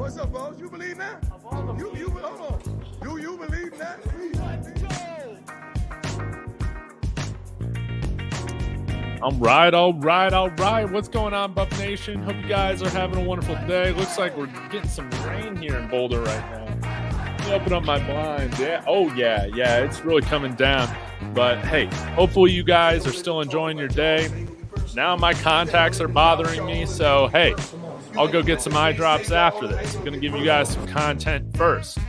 What's up, folks? You believe that? Hold on. Do you believe that? All right. What's going on, Buff Nation? Hope you guys are having a wonderful day. Looks like we're getting some rain here in Boulder right now. Let me open up my blinds. Yeah. Oh, yeah. It's really coming down. But, hey, hopefully you guys are still enjoying your day. Now my contacts are bothering me, so, hey, I'll go get some eye drops after this. I'm going to give you guys some content first.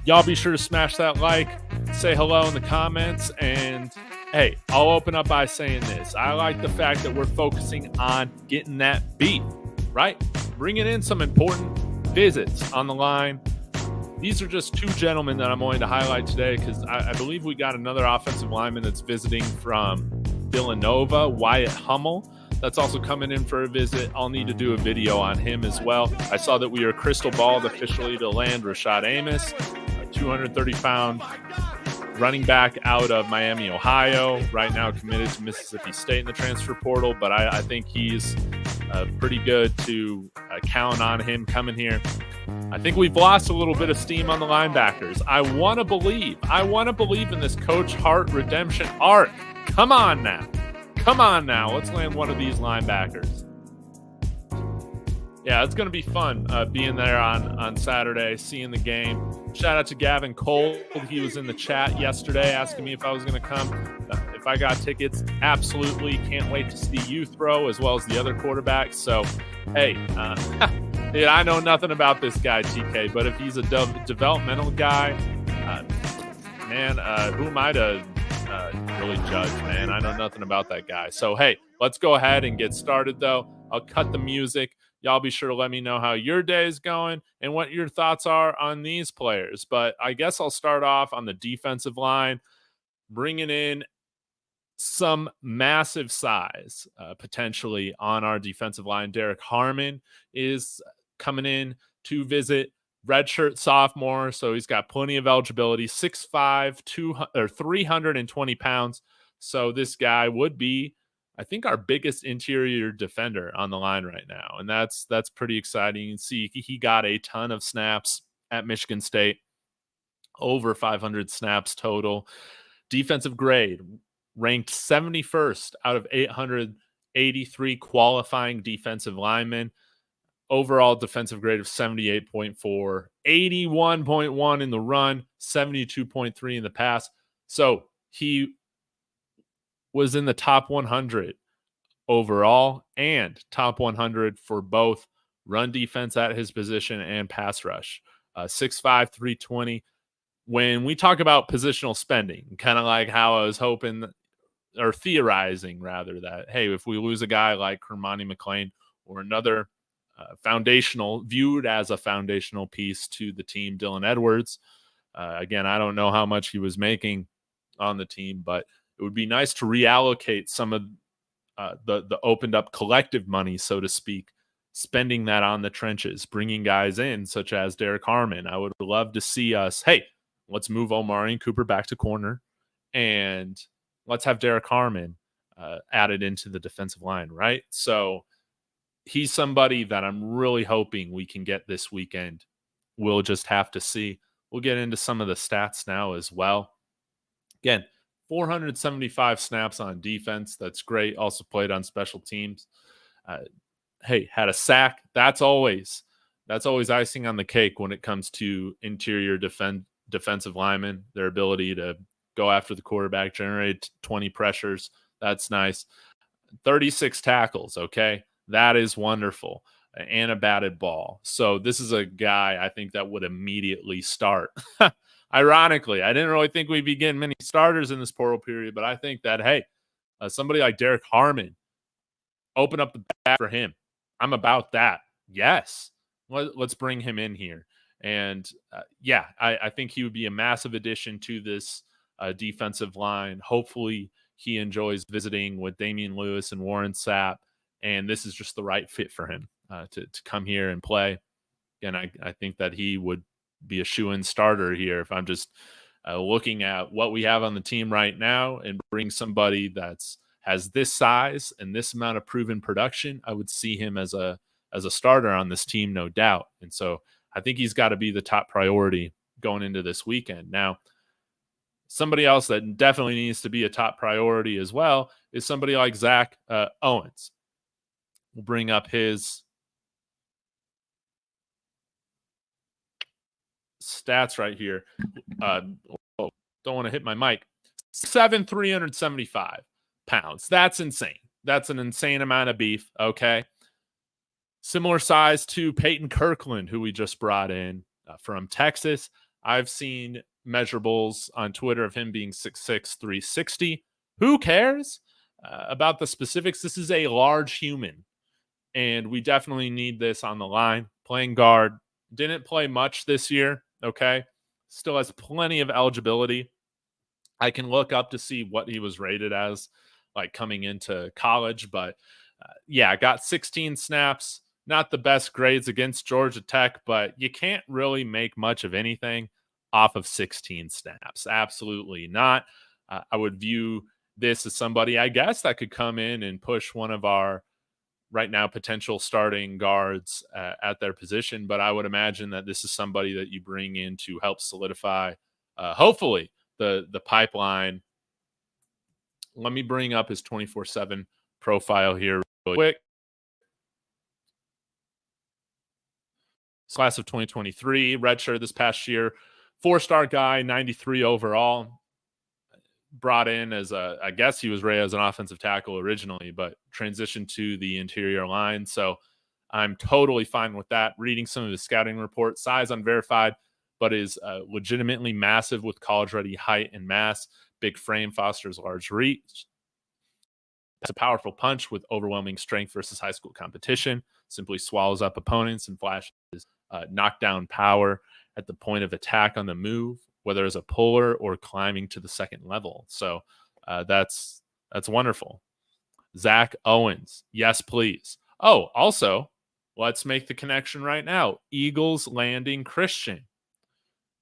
Y'all be sure to smash that like, say hello in the comments, and hey, I'll open up by saying this. I like the fact that we're focusing on getting that beat, right? Bringing in some important visits on the line. These are just two gentlemen that I'm going to highlight today because I believe we got another offensive lineman that's visiting from Villanova, Wyatt Hummel. That's also coming in for a visit. I'll need to do a video on him as well. I saw that we are crystal balled officially to land Rashad Amos, a 230-pound running back out of Miami, Ohio, right now committed to Mississippi State in the transfer portal, but I think he's pretty good to count on him coming here. I think we've lost a little bit of steam on the linebackers. I want to believe in this Coach Hart redemption arc. Come on now. Let's land one of these linebackers. Yeah, it's going to be fun being there on Saturday, seeing the game. Shout out to Gavin Cole. He was in the chat yesterday asking me if I was going to come. If I got tickets, absolutely. Can't wait to see you throw as well as the other quarterbacks. So, hey, yeah, I know nothing about this guy, TK, but if he's a developmental guy, man, who am I to really judge, man? I know nothing about that guy. So, hey, let's go ahead and get started, though. I'll cut the music. Y'all be sure to let me know how your day is going and what your thoughts are on these players. But I guess I'll start off on the defensive line, bringing in some massive size potentially on our defensive line. Derrick Harmon is coming in to visit, redshirt sophomore, so he's got plenty of eligibility, 6'5", 320 pounds. So this guy would be, I think, our biggest interior defender on the line right now, and that's pretty exciting. You can see he got a ton of snaps at Michigan State, over 500 snaps total. Defensive grade, ranked 71st out of 883 qualifying defensive linemen. Overall defensive grade of 78.4, 81.1 in the run, 72.3 in the pass. So he was in the top 100 overall and top 100 for both run defense at his position and pass rush. 6'5", 320. When we talk about positional spending, kind of like how I was hoping or theorizing rather that, hey, if we lose a guy like Kermani McLean or another viewed as a foundational piece to the team, Dylan Edwards. Again, I don't know how much he was making on the team, but it would be nice to reallocate some of the opened up collective money, so to speak, spending that on the trenches, bringing guys in such as Derrick Harmon. I would love to see us, hey, let's move Omari and Cooper back to corner and let's have Derrick Harmon added into the defensive line, right? So he's somebody that I'm really hoping we can get this weekend. We'll just have to see. We'll get into some of the stats now as well. Again, 475 snaps on defense. That's great. Also played on special teams. Hey, had a sack. That's always icing on the cake when it comes to interior defensive linemen. Their ability to go after the quarterback, generate 20 pressures. That's nice. 36 tackles, okay? That is wonderful. And a batted ball. So this is a guy I think that would immediately start. Ironically, I didn't really think we'd be getting many starters in this portal period, but I think that, hey, somebody like Derrick Harmon, open up the bat for him. I'm about that. Yes. Let's bring him in here. And, yeah, I think he would be a massive addition to this defensive line. Hopefully he enjoys visiting with Damian Lewis and Warren Sapp. And this is just the right fit for him to come here and play. And I think that he would be a shoo-in starter here if I'm just looking at what we have on the team right now and bring somebody has this size and this amount of proven production. I would see him as a as a starter on this team, no doubt. And so I think he's got to be the top priority going into this weekend. Now, somebody else that definitely needs to be a top priority as well is somebody like Zack Owens. We'll bring up his stats right here. Don't want to hit my mic. 375 pounds. That's insane. That's an insane amount of beef. Okay. Similar size to Peyton Kirkland, who we just brought in from Texas. I've seen measurables on Twitter of him being 6'6", 360. Who cares about the specifics? This is a large human, and we definitely need this on the line. Playing guard. Didn't play much this year. Okay. Still has plenty of eligibility. I can look up to see what he was rated as, like coming into college, but yeah, got 16 snaps, not the best grades against Georgia Tech, but you can't really make much of anything off of 16 snaps. Absolutely not. I would view this as somebody, I guess, that could come in and push one of our right now potential starting guards at their position, but I would imagine that this is somebody that you bring in to help solidify, hopefully, the pipeline. Let me bring up his 24/7 profile here really quick. Class of 2023, redshirt this past year, 4-star guy, 93 overall. Brought in as I guess he was rated as an offensive tackle originally, but transitioned to the interior line. So I'm totally fine with that. Reading some of his scouting report, size unverified, but is legitimately massive with college-ready height and mass. Big frame fosters large reach. It's a powerful punch with overwhelming strength versus high school competition. Simply swallows up opponents and flashes knockdown power at the point of attack on the move, whether as a puller or climbing to the second level. So that's wonderful. Zack Owens. Yes, please. Oh, also, let's make the connection right now. Eagles Landing Christian.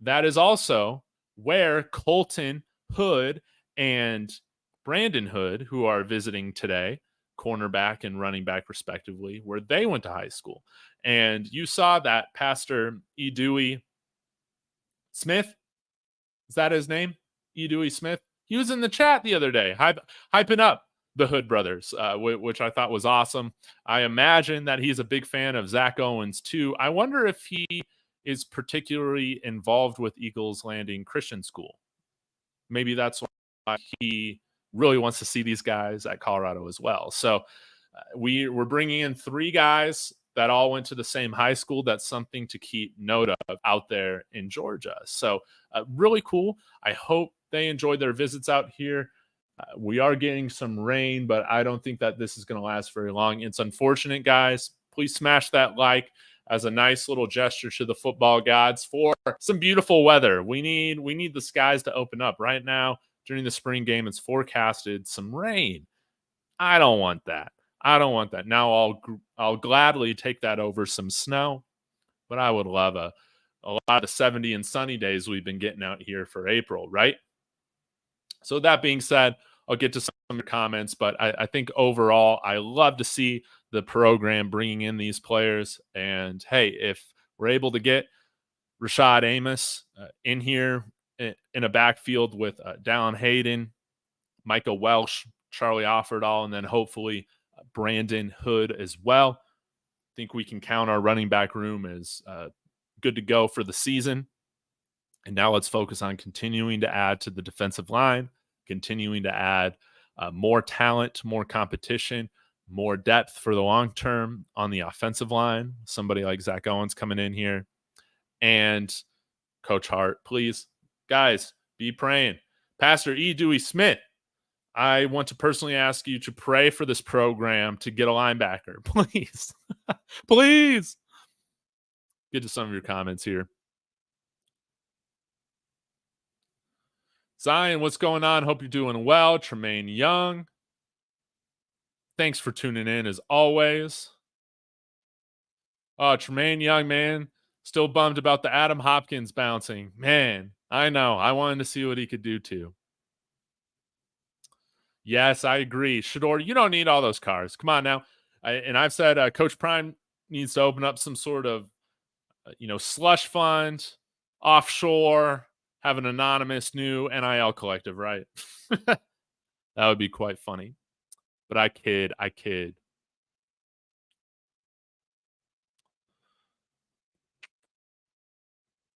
That is also where Colton Hood and Brandon Hood, who are visiting today, cornerback and running back respectively, where they went to high school. And you saw that Pastor E. Dewey Smith, is that his name? E. Dewey Smith? He was in the chat the other day, hyping up the Hood brothers, which I thought was awesome. I imagine that he's a big fan of Zack Owens too. I wonder if he is particularly involved with Eagles Landing Christian School. Maybe that's why he really wants to see these guys at Colorado as well. So we're bringing in 3 guys that all went to the same high school. That's something to keep note of out there in Georgia. So really cool. I hope they enjoyed their visits out here. We are getting some rain, but I don't think that this is going to last very long. It's unfortunate, guys. Please smash that like as a nice little gesture to the football gods for some beautiful weather. We need the skies to open up. Right now, during the spring game, it's forecasted some rain. I don't want that. Now I'll gladly take that over some snow, but I would love a lot of 70 and sunny days we've been getting out here for April, right? So that being said, I'll get to some comments, but I think overall, I love to see the program bringing in these players. And hey, if we're able to get Rashad Amos in here in a backfield with Dallin Hayden, Micah Welsh, Charlie Offerdahl, and then hopefully Brandon Hood as well, I think we can count our running back room as good to go for the season. And now let's focus on continuing to add to the defensive line, continuing to add more talent, more competition, more depth for the long term on the offensive line. Somebody like Zack Owens coming in here. And Coach Hart, please, guys, be praying. Pastor E. Dewey Smith, I want to personally ask you to pray for this program to get a linebacker. Please. Please. Get to some of your comments here. Zion, what's going on? Hope you're doing well. Tremaine Young, thanks for tuning in as always. Oh, Tremaine Young, man. Still bummed about the Adam Hopkins bouncing. Man, I know. I wanted to see what he could do too. Yes, I agree. Shador, you don't need all those cars. Come on now. And I've said Coach Prime needs to open up some sort of, slush fund, offshore, have an anonymous new NIL collective, right? That would be quite funny. But I kid.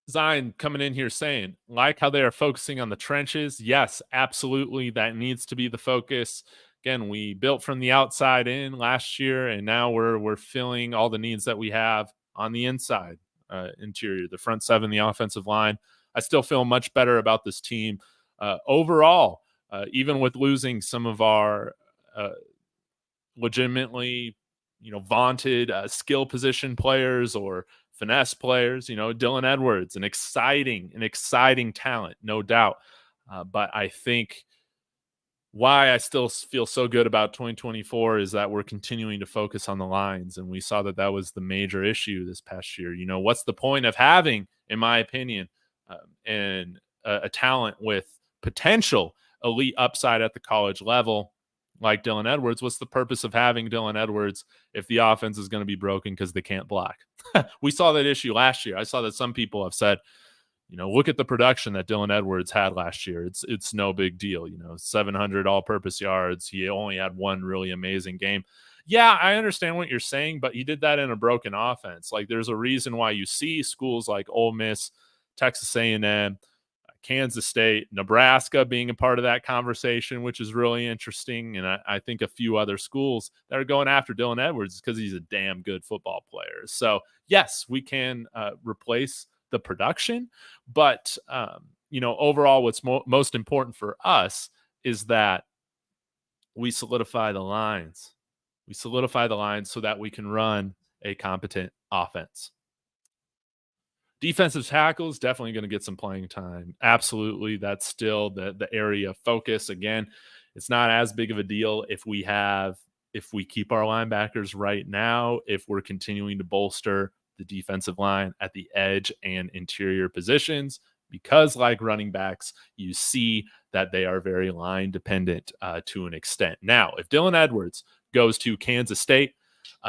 Zion coming in here saying, like how they are focusing on the trenches. Yes, absolutely. That needs to be the focus. Again, we built from the outside in last year, and now we're filling all the needs that we have on the inside, interior, the front seven, the offensive line. I still feel much better about this team overall, even with losing some of our legitimately, vaunted skill position players or finesse players. Dylan Edwards, an exciting talent, no doubt. But I think why I still feel so good about 2024 is that we're continuing to focus on the lines, and we saw that was the major issue this past year. What's the point of having, in my opinion, and a talent with potential elite upside at the college level like Dylan Edwards? What's the purpose of having Dylan Edwards if the offense is going to be broken because they can't block? We saw that issue last year. I saw that some people have said, look at the production that Dylan Edwards had last year. It's no big deal. 700 all-purpose yards. He only had one really amazing game. Yeah, I understand what you're saying, but he did that in a broken offense. Like, there's a reason why you see schools like Ole Miss, Texas A&M, Kansas State, Nebraska being a part of that conversation, which is really interesting. And I think a few other schools that are going after Dylan Edwards because he's a damn good football player. So, yes, we can replace the production, but overall, what's most important for us is that we solidify the lines. We solidify the lines so that we can run a competent offense. Defensive tackles definitely going to get some playing time. Absolutely, that's still the area of focus. Again, it's not as big of a deal if we keep our linebackers right now, if we're continuing to bolster the defensive line at the edge and interior positions, because like running backs, you see that they are very line dependent to an extent. Now, if Dylan Edwards goes to Kansas State,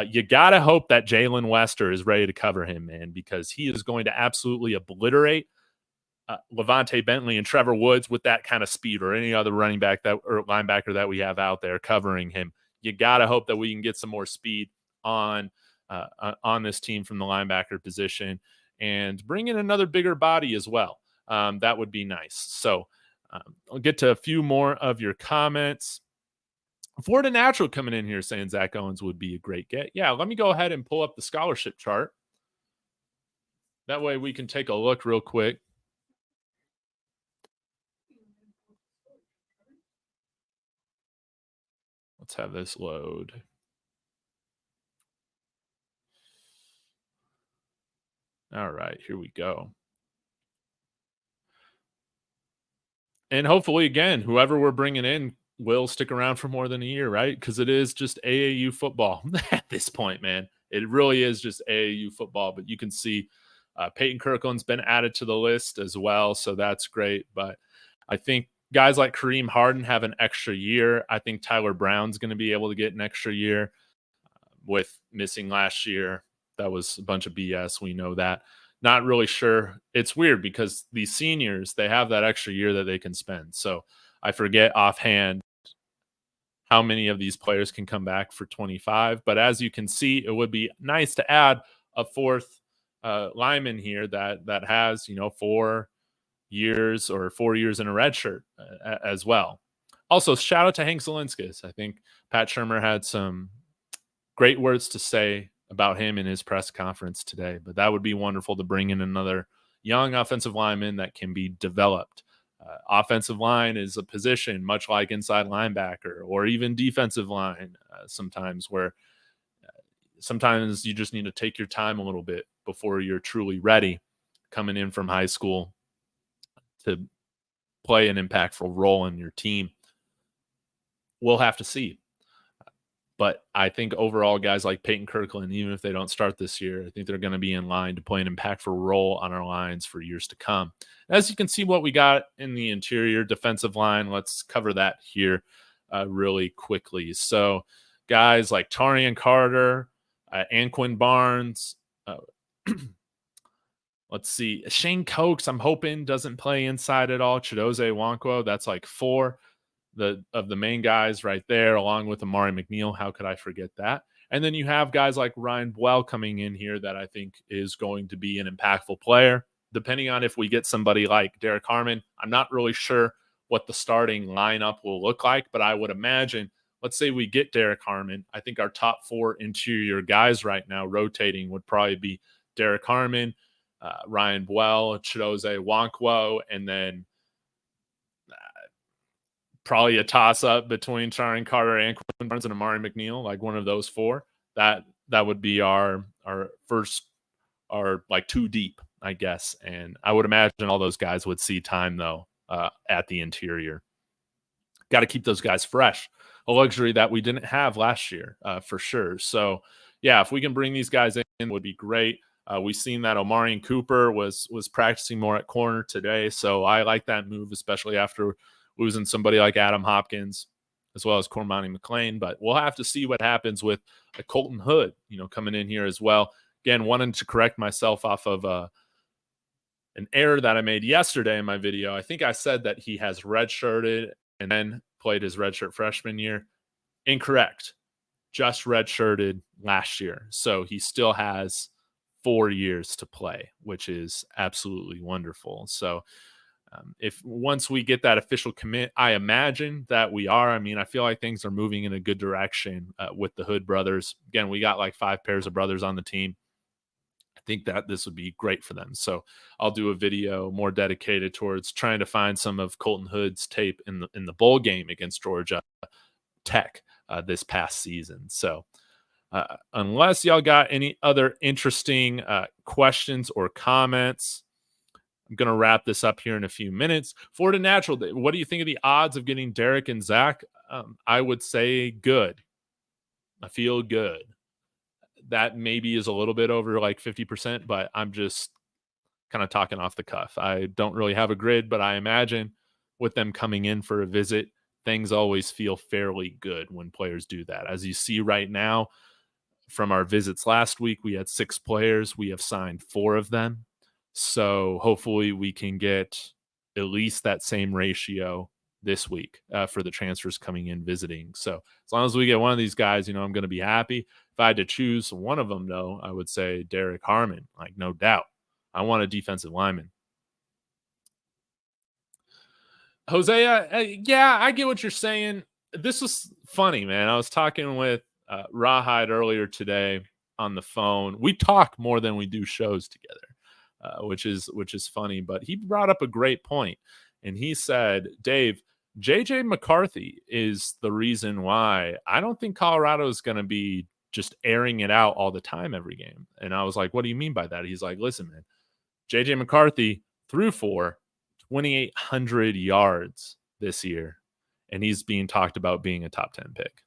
you got to hope that Jalen Wester is ready to cover him, man, because he is going to absolutely obliterate Levante Bentley and Trevor Woods with that kind of speed, or any other running back or linebacker that we have out there covering him. You got to hope that we can get some more speed on this team from the linebacker position and bring in another bigger body as well. That would be nice. So I'll get to a few more of your comments. Florida Natural coming in here saying Zack Owens would be a great get. Yeah, let me go ahead and pull up the scholarship chart. That way we can take a look real quick. Let's have this load. All right, here we go. And hopefully, again, whoever we're bringing in will stick around for more than a year, right? Because it is just AAU football at this point, man. It really is just AAU football. But you can see Peyton Kirkland's been added to the list as well, so that's great. But I think guys like Kareem Harden have an extra year. I think Tyler Brown's going to be able to get an extra year with missing last year. That was a bunch of BS. We know that. Not really sure. It's weird because these seniors, they have that extra year that they can spend. So I forget offhand how many of these players can come back for 25. But as you can see, it would be nice to add a fourth lineman here that has, 4 years or 4 years in a red shirt as well. Also, shout out to Hank Zielinskis. I think Pat Shurmur had some great words to say about him in his press conference today, but that would be wonderful to bring in another young offensive lineman that can be developed. Offensive line is a position much like inside linebacker or even defensive line sometimes, where sometimes you just need to take your time a little bit before you're truly ready coming in from high school to play an impactful role in your team. We'll have to see. But I think overall, guys like Peyton Kirkland, even if they don't start this year, I think they're going to be in line to play an impactful role on our lines for years to come. As you can see what we got in the interior defensive line, let's cover that here really quickly. So guys like Tarian Carter, Anquin Barnes. Let's see. Shane Cokes, I'm hoping, doesn't play inside at all. Chidozie Nwankwo, that's like 4 of the main guys right there, along with Amari McNeil. How could I forget that? And then you have guys like Ryan Buell coming in here that I think is going to be an impactful player. Depending on if we get somebody like Derrick Harmon, I'm not really sure what the starting lineup will look like, but I would imagine, let's say we get Derrick Harmon, I think our top 4 interior guys right now rotating would probably be Derrick Harmon, Ryan Buell, Chidozie Nwankwo, and then probably a toss-up between Sharon Carter, and Quinn Barnes, and Amari McNeil, like one of those 4. That would be our first, our like 2 deep, I guess. And I would imagine all those guys would see time, though, at the interior. Got to keep those guys fresh, a luxury that we didn't have last year, for sure. So, yeah, if we can bring these guys in, it would be great. We've seen that Omarion Cooper was practicing more at corner today, so I like that move, especially after losing somebody like Adam Hopkins as well as Cormani McLean. But we'll have to see what happens with a Colton Hood, coming in here as well. Again, wanting to correct myself off of an error that I made yesterday in my video. I think I said that he has redshirted and then played his redshirt freshman year. Incorrect. Just redshirted last year. So he still has 4 years to play, which is absolutely wonderful. So if once we get that official commit, I imagine that we are. I mean, I feel like things are moving in a good direction with the Hood brothers. Again, we got like 5 pairs of brothers on the team. I think that this would be great for them. So I'll do a video more dedicated towards trying to find some of Colton Hood's tape in the bowl game against Georgia Tech this past season. So unless y'all got any other interesting questions or comments, I'm going to wrap this up here in a few minutes. Florida Natural, what do you think of the odds of getting Derrick and Zach? I would say good. I feel good. That maybe is a little bit over like 50%, but I'm just kind of talking off the cuff. I don't really have a grid, but I imagine with them coming in for a visit, things always feel fairly good when players do that. As you see right now, from our visits last week, we had 6 players. We have signed 4 of them. So hopefully we can get at least that same ratio this week for the transfers coming in visiting. So as long as we get one of these guys, I'm going to be happy. If I had to choose one of them, though, I would say Derrick Harmon, like no doubt. I want a defensive lineman. Hosea, yeah, I get what you're saying. This was funny, man. I was talking with Rawhide earlier today on the phone. We talk more than we do shows together, which is funny. But he brought up a great point, and he said, Dave, JJ McCarthy is the reason why I don't think Colorado is going to be just airing it out all the time every game. And I was like, what do you mean by that? He's like, listen, man, JJ McCarthy threw for 2,800 yards this year, and he's being talked about being a top 10 pick.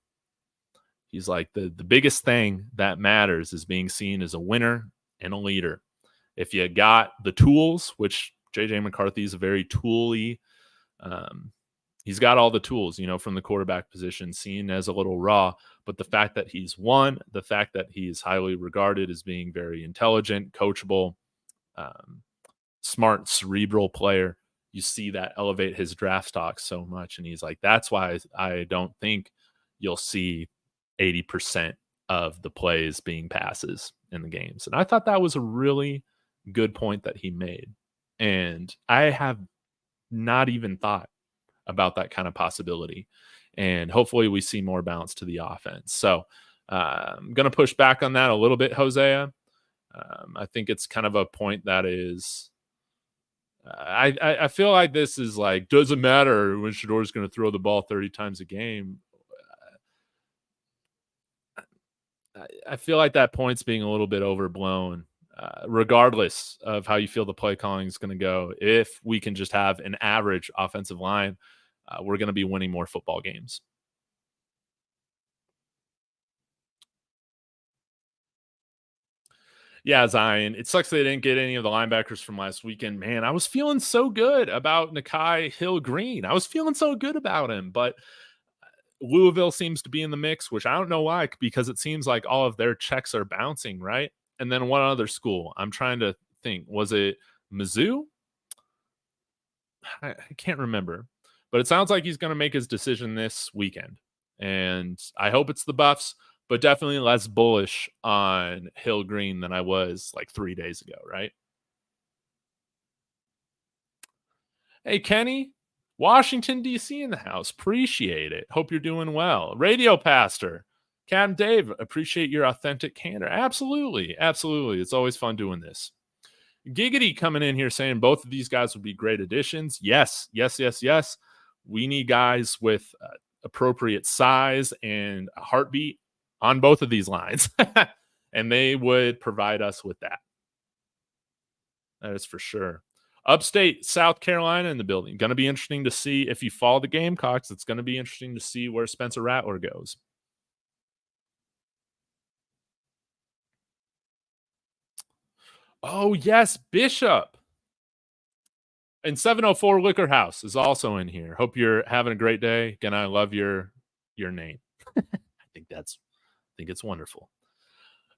He's like, the biggest thing that matters is being seen as a winner and a leader. If you got the tools, which JJ McCarthy is a very tooly, he's got all the tools, from the quarterback position, seen as a little raw. But the fact that he's won, the fact that he's highly regarded as being very intelligent, coachable, smart, cerebral player, you see that elevate his draft stock so much. And he's like, that's why I don't think you'll see 80% of the plays being passes in the games. And I thought that was a really good point that he made. And I have not even thought about that kind of possibility. And hopefully we see more balance to the offense. So I'm going to push back on that a little bit, Hosea. I think it's kind of a point that is, I feel like this is like, doesn't matter when Shador's going to throw the ball 30 times a game. I feel like that point's being a little bit overblown, regardless of how you feel the play calling is going to go. If we can just have an average offensive line, we're going to be winning more football games. Yeah, Zion. It sucks they didn't get any of the linebackers from last weekend. Man, I was feeling so good about Nakai Hill-Green. I was feeling so good about him, but Louisville seems to be in the mix, which I don't know why, because it seems like all of their checks are bouncing, right? And then one other school. I'm trying to think. Was it Mizzou? I can't remember. But it sounds like he's going to make his decision this weekend. And I hope it's the Buffs, but definitely less bullish on Hill Green than I was like 3 days ago, right? Hey, Kenny, Washington, D.C. in the house. Appreciate it. Hope you're doing well. Radio Pastor, Cam Dave, appreciate your authentic candor. Absolutely. Absolutely. It's always fun doing this. Giggity coming in here saying both of these guys would be great additions. Yes, yes, yes, yes. We need guys with appropriate size and a heartbeat on both of these lines. And they would provide us with that. That is for sure. Upstate South Carolina in the building. Going to be interesting to see if you follow the Gamecocks. It's going to be interesting to see where Spencer Rattler goes. Oh, yes, Bishop. And 704 Liquor House is also in here. Hope you're having a great day. Again, I love your name. I think it's wonderful.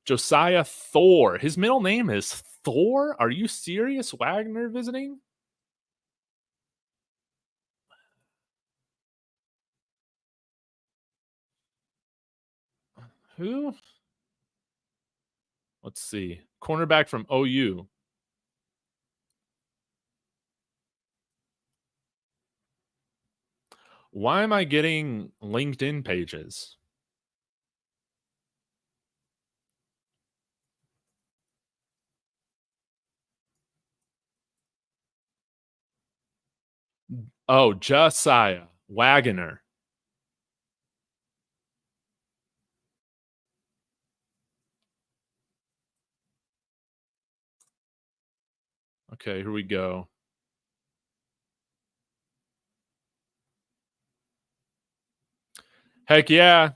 Josiah Thor. His middle name is Thor? Are you serious? Wagner visiting? Who? Let's see. Cornerback from OU. Why am I getting LinkedIn pages? Oh, Josiah Wagner. Okay, here we go. Heck yeah.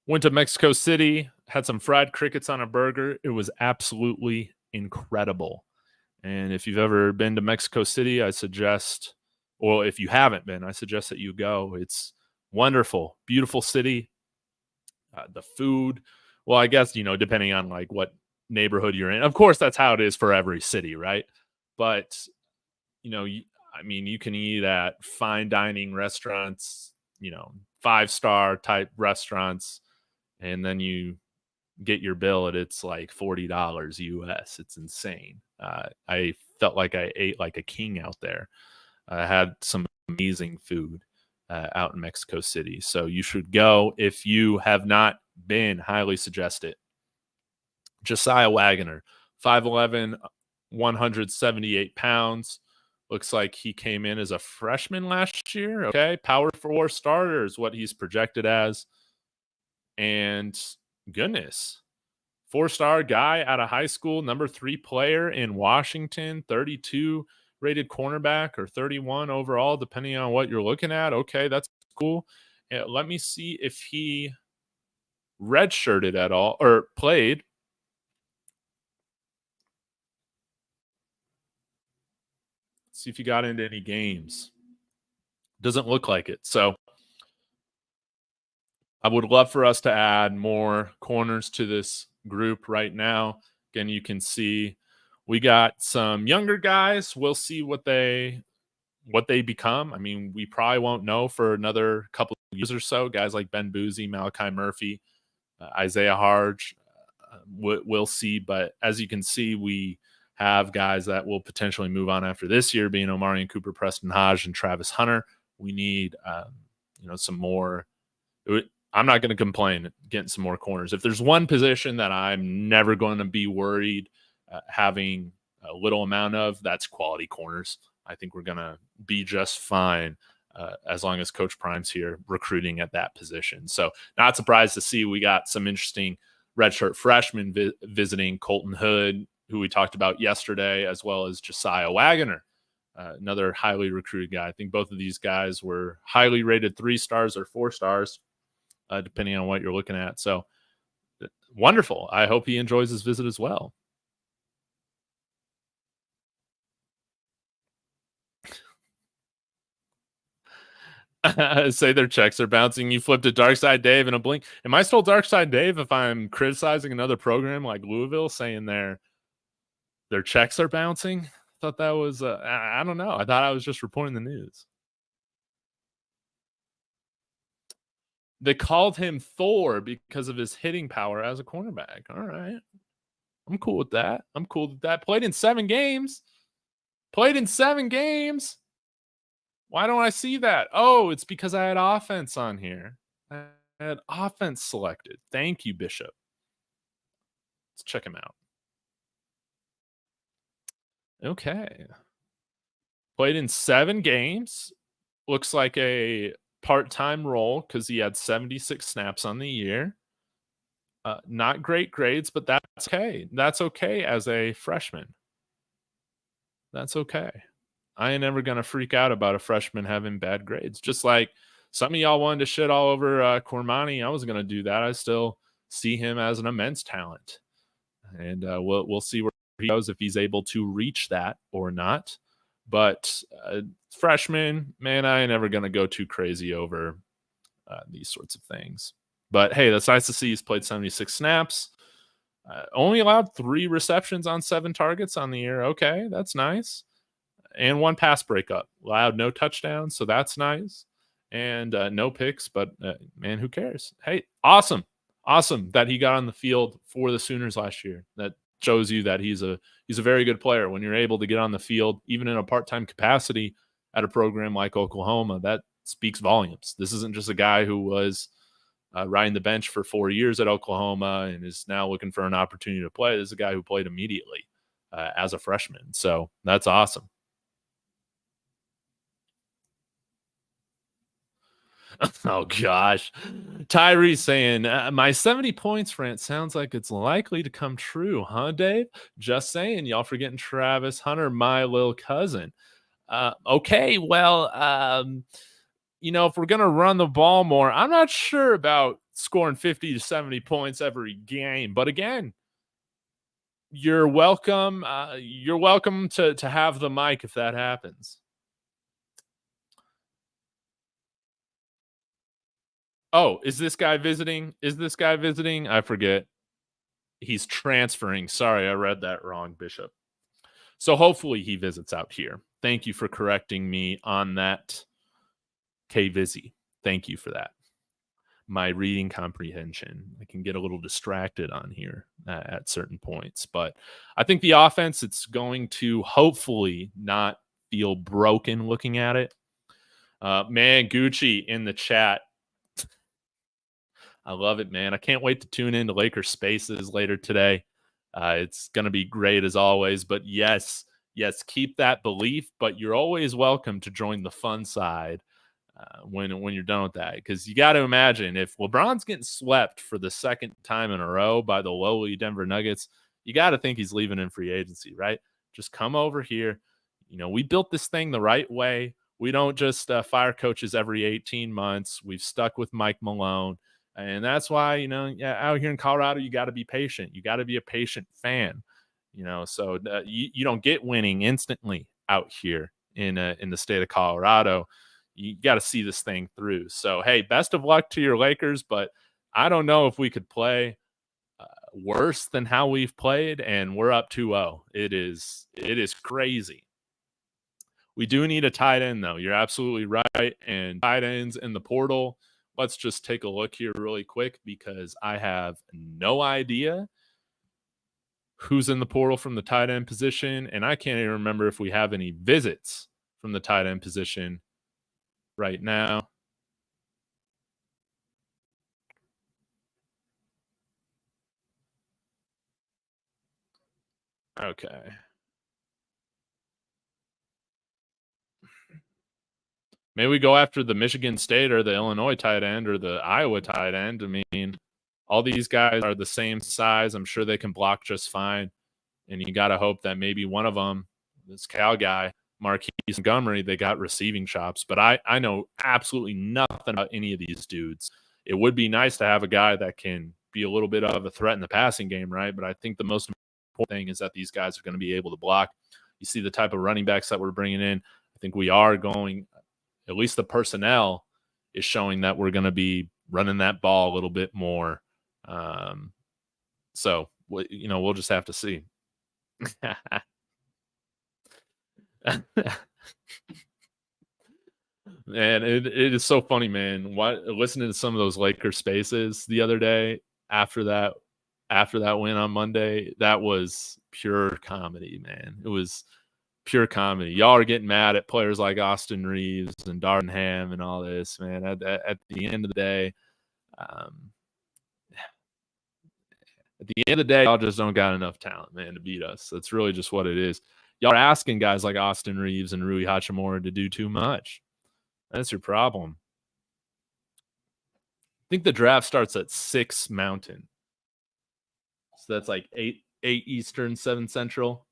Went to Mexico City, had some fried crickets on a burger. It was absolutely incredible. And if you've ever been to Mexico City, I suggest, or if you haven't been, I suggest that you go. It's wonderful, beautiful city. The food, well, I guess, depending on like what neighborhood you're in. Of course, that's how it is for every city, right? But, you can eat at fine dining restaurants, 5-star type restaurants, and then you get your bill and it's like $40 US. It's insane. I felt like I ate like a king out there. I had some amazing food out in Mexico City. So you should go if you have not been. Highly suggest it. Josiah Wagner, 5'11", 178 pounds. Looks like he came in as a freshman last year. Okay, power 4 starter is what he's projected as. And goodness, 4-star guy out of high school, number 3 player in Washington, 32 rated cornerback or 31 overall, depending on what you're looking at. Okay, that's cool. Let me see if he redshirted at all or played. See if he got into any games. Doesn't look like it. So I would love for us to add more corners to this group right now. Again, you can see we got some younger guys. We'll see what they become. I mean, we probably won't know for another couple of years or so. Guys like Ben Boozy, Malachi Murphy, Isaiah Harge, we'll see. But as you can see, we have guys that will potentially move on after this year, being Omarion Cooper, Preston Hodge, and Travis Hunter. We need, some more. I'm not going to complain getting some more corners. If there's one position that I'm never going to be worried having a little amount of, that's quality corners. I think we're going to be just fine as long as Coach Prime's here recruiting at that position. So not surprised to see we got some interesting redshirt freshmen visiting. Colton Hood, who we talked about yesterday, as well as Josiah Wagner, another highly recruited guy. I think both of these guys were highly rated 3 stars or 4 stars, depending on what you're looking at. So wonderful. I hope he enjoys his visit as well. Say their checks are bouncing. You flip to Dark Side Dave in a blink. Am I still Dark Side Dave if I'm criticizing another program like Louisville, saying their checks are bouncing? I thought that was I don't know. I thought I was just reporting the news. They called him Thor because of his hitting power as a cornerback. All right. I'm cool with that. Played in 7 games. Why don't I see that? Oh, it's because I had offense on here. I had offense selected. Thank you, Bishop. Let's check him out. Okay. Played in 7 games. Looks like a part-time role because he had 76 snaps on the year. Not great grades, but that's okay. That's okay as a freshman. That's okay. I ain't never going to freak out about a freshman having bad grades. Just like some of y'all wanted to shit all over Cormani. I was going to do that. I still see him as an immense talent. And we'll see where he goes, if he's able to reach that or not. But freshman, man, I ain't never going to go too crazy over these sorts of things. But hey, that's nice to see. He's played 76 snaps. Only allowed 3 receptions on 7 targets on the year. Okay, that's nice. And 1 pass breakup. Allowed no touchdowns, so that's nice. And no picks, but man, who cares? Hey, awesome that he got on the field for the Sooners last year. That shows you that he's a very good player. When you're able to get on the field, even in a part-time capacity at a program like Oklahoma, that speaks volumes. This isn't just a guy who was riding the bench for 4 years at Oklahoma and is now looking for an opportunity to play. This is a guy who played immediately as a freshman. So that's awesome. Oh, gosh. Tyree saying, my 70 points rant sounds like it's likely to come true, huh, Dave? Just saying, y'all forgetting Travis Hunter, my little cousin. Okay, well, if we're going to run the ball more, I'm not sure about scoring 50 to 70 points every game. But again, you're welcome. You're welcome to have the mic if that happens. Oh, is this guy visiting? I forget. He's transferring. Sorry, I read that wrong, Bishop. So hopefully he visits out here. Thank you for correcting me on that, K-Vizzy. Thank you for that. My reading comprehension, I can get a little distracted on here at certain points. But I think the offense, it's going to hopefully not feel broken looking at it. Man, Gucci in the chat. I love it, man. I can't wait to tune into Lakers Spaces later today. It's going to be great as always. But yes, keep that belief. But you're always welcome to join the fun side when you're done with that. Because you got to imagine, if LeBron's getting swept for the 2nd time in a row by the lowly Denver Nuggets, you got to think he's leaving in free agency, right? Just come over here. We built this thing the right way. We don't just fire coaches every 18 months. We've stuck with Mike Malone. And that's why, out here in Colorado, you got to be patient. You got to be a patient fan, so you don't get winning instantly out here in the state of Colorado. You got to see this thing through. So, hey, best of luck to your Lakers, but I don't know if we could play worse than how we've played, and we're up 2-0. It is crazy. We do need a tight end, though. You're absolutely right. And tight ends in the portal, let's just take a look here really quick, because I have no idea who's in the portal from the tight end position, and I can't even remember if we have any visits from the tight end position right now. Okay. Maybe we go after the Michigan State or the Illinois tight end or the Iowa tight end. I mean, all these guys are the same size. I'm sure they can block just fine. And you got to hope that maybe one of them, this Cal guy, Marquise Montgomery, they got receiving chops. But I know absolutely nothing about any of these dudes. It would be nice to have a guy that can be a little bit of a threat in the passing game, right? But I think the most important thing is that these guys are going to be able to block. You see the type of running backs that we're bringing in. I think we are going, at least the personnel, is showing that we're going to be running that ball a little bit more. So, we'll just have to see. Man, it is so funny, man. Listening to some of those Lakers spaces the other day after that win on Monday, that was pure comedy, man. It was pure comedy. Y'all are getting mad at players like Austin Reeves and Darvin Ham and all this, man. At the end of the day, y'all just don't got enough talent, man, to beat us. That's really just what it is. Y'all are asking guys like Austin Reeves and Rui Hachimura to do too much. That's your problem. I think the draft starts at 6 Mountain. So that's like 8 Eastern, 7 Central.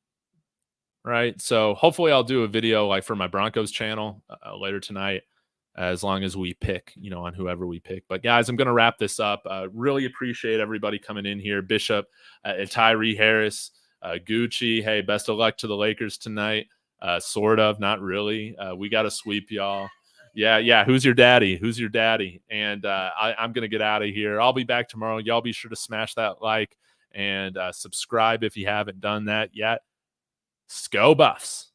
Right? So hopefully I'll do a video like for my Broncos channel later tonight, as long as we pick, on whoever we pick. But guys, I'm going to wrap this up. Really appreciate everybody coming in here. Bishop, Tyree Harris, Gucci. Hey, best of luck to the Lakers tonight. Sort of, not really. We got to sweep y'all. Yeah. Who's your daddy? And I'm going to get out of here. I'll be back tomorrow. Y'all be sure to smash that like and subscribe if you haven't done that yet. Go Buffs.